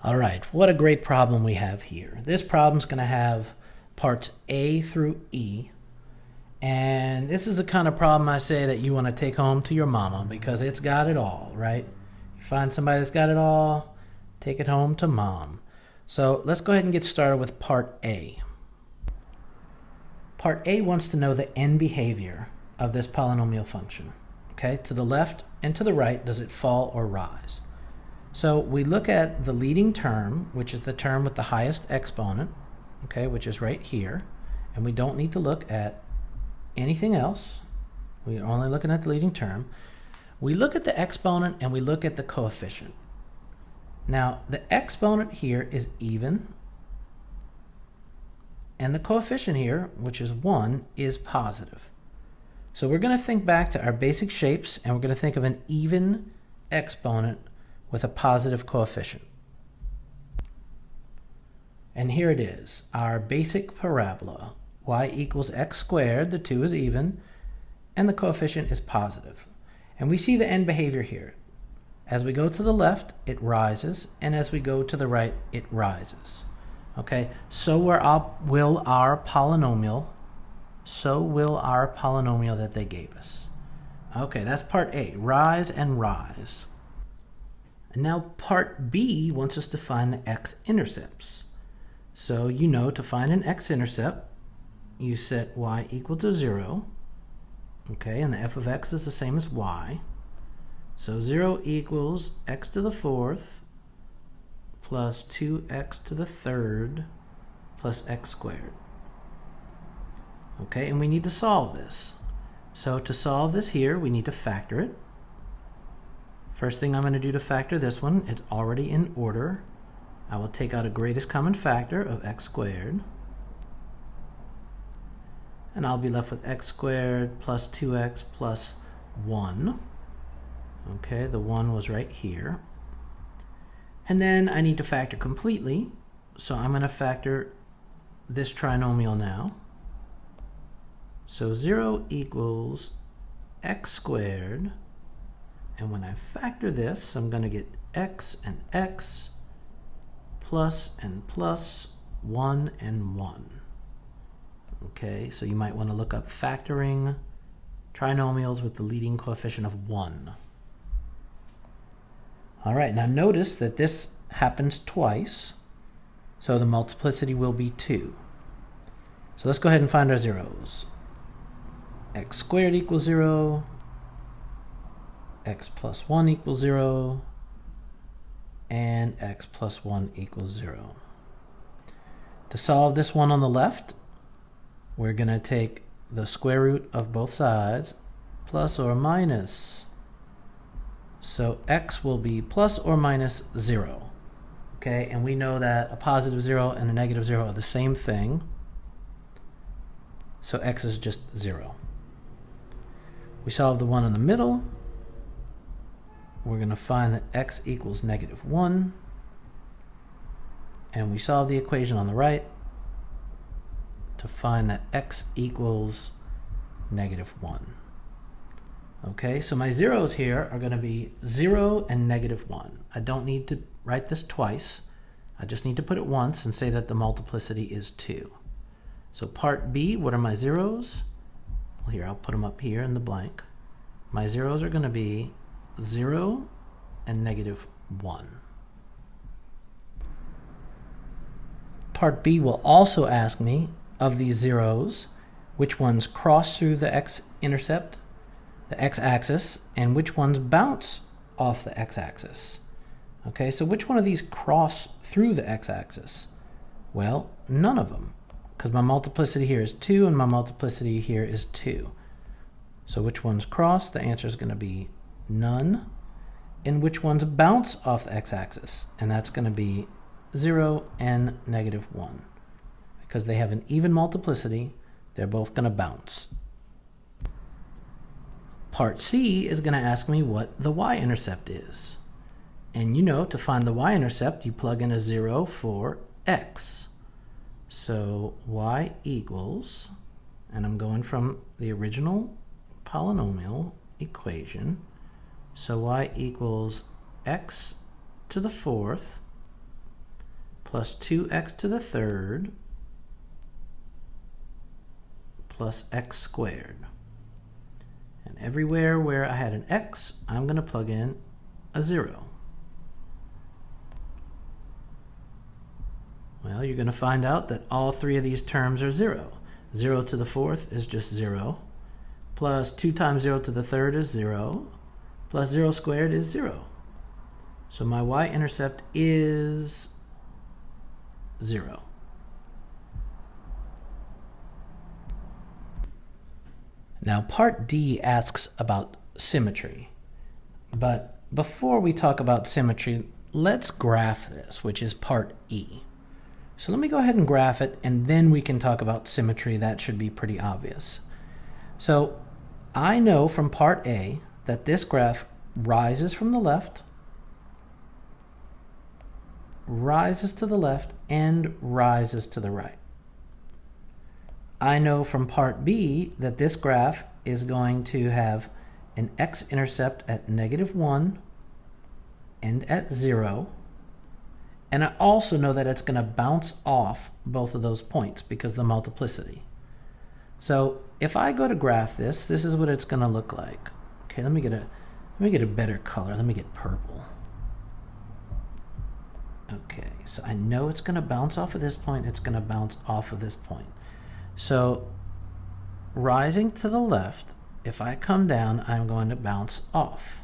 All right, what a great problem we have here. This problem's going to have parts A through E. And this is the kind of problem I say that you want to take home to your mama because it's got it all, right? You find somebody that's got it all, take it home to mom. So let's go ahead and get started with part A. Part A wants to know the end behavior of this polynomial function. Okay, to the left and to the right, does it fall or rise? So we look at the leading term, which is the term with the highest exponent, okay, which is right here. And we don't need to look at anything else. We're only looking at the leading term. We look at the exponent and we look at the coefficient. Now, the exponent here is even, and the coefficient here, which is 1, is positive. So we're going to think back to our basic shapes, and we're going to think of an even exponent with a positive coefficient. And here it is, our basic parabola. Y equals x squared, the 2 is even, and the coefficient is positive. And we see the end behavior here. As we go to the left, it rises, and as we go to the right, it rises. Okay, so will our polynomial that they gave us. Okay, that's part A, rise and rise. And now part B wants us to find the x-intercepts. So you know to find an x-intercept, you set y equal to 0. Okay, and the f of x is the same as y. So 0 equals x to the 4th plus 2x to the 3rd plus x squared. Okay, and we need to solve this. So to solve this here, we need to factor it. First thing I'm going to do to factor this one, it's already in order. I will take out a greatest common factor of x squared. And I'll be left with x squared plus 2x plus 1. Okay, the 1 was right here. And then I need to factor completely. So I'm going to factor this trinomial now. So 0 equals x squared. And when I factor this, I'm going to get x and x plus and plus 1 and 1. Okay, so you might want to look up factoring trinomials with the leading coefficient of 1. All right, now notice that this happens twice, so the multiplicity will be 2. So let's go ahead and find our zeros. X squared equals 0. X plus 1 equals 0, and x plus 1 equals 0. To solve this one on the left, we're going to take the square root of both sides, plus or minus. So x will be plus or minus 0. Okay, and we know that a positive 0 and a negative 0 are the same thing. So x is just 0. We solve the one in the middle. We're going to find that x equals negative 1. And we solve the equation on the right to find that x equals negative 1. Okay, so my zeros here are going to be 0 and negative 1. I don't need to write this twice. I just need to put it once and say that the multiplicity is 2. So part B, what are my zeros? Well, here, I'll put them up here in the blank. My zeros are going to be 0 and negative 1. Part B will also ask me, of these zeros, which ones cross through the x-intercept, the x-axis, and which ones bounce off the x-axis. Okay, so which one of these cross through the x-axis? Well, none of them, because my multiplicity here is 2 and my multiplicity here is 2. So which ones cross? The answer is going to be none. And which ones bounce off the x-axis? And that's going to be 0 and negative 1. Because they have an even multiplicity, they're both going to bounce. Part C is going to ask me what the y-intercept is. And you know, to find the y-intercept, you plug in a 0 for x. So y equals, and I'm going from the original polynomial equation, so y equals x to the 4th plus 2x to the third plus x squared. And everywhere where I had an x, I'm going to plug in a 0. Well, you're going to find out that all three of these terms are 0. 0 to the fourth is just 0, plus 2 times 0 to the third is 0, plus 0 squared is 0. So my y-intercept is 0. Now part D asks about symmetry. But before we talk about symmetry, let's graph this, which is part E. So let me go ahead and graph it, and then we can talk about symmetry. That should be pretty obvious. So I know from part A that this graph rises from the left, rises to the left, and rises to the right. I know from part B that this graph is going to have an x-intercept at -1 and at 0. And I also know that it's going to bounce off both of those points because of the multiplicity. So if I go to graph this, this is what it's going to look like. Okay, let me get a better color. Let me get purple. Okay, so I know it's going to bounce off of this point. It's going to bounce off of this point. So rising to the left, if I come down, I'm going to bounce off.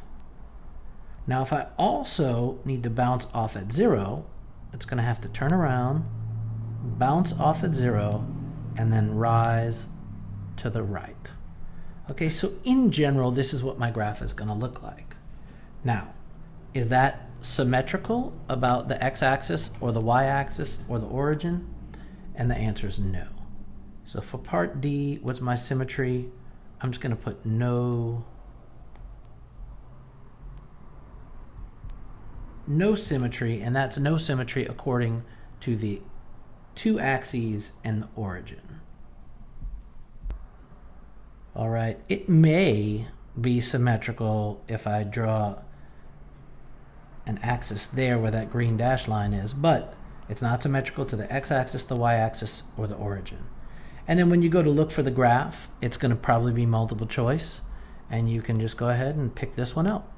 Now if I also need to bounce off at 0, it's going to have to turn around, bounce off at 0, and then rise to the right. Okay, so in general, this is what my graph is going to look like. Now, is that symmetrical about the x-axis or the y-axis or the origin? And the answer is no. So for part D, what's my symmetry? I'm just going to put no symmetry, and that's no symmetry according to the two axes and the origin. All right, it may be symmetrical if I draw an axis there where that green dashed line is, but it's not symmetrical to the x-axis, the y-axis, or the origin. And then when you go to look for the graph, it's going to probably be multiple choice, and you can just go ahead and pick this one out.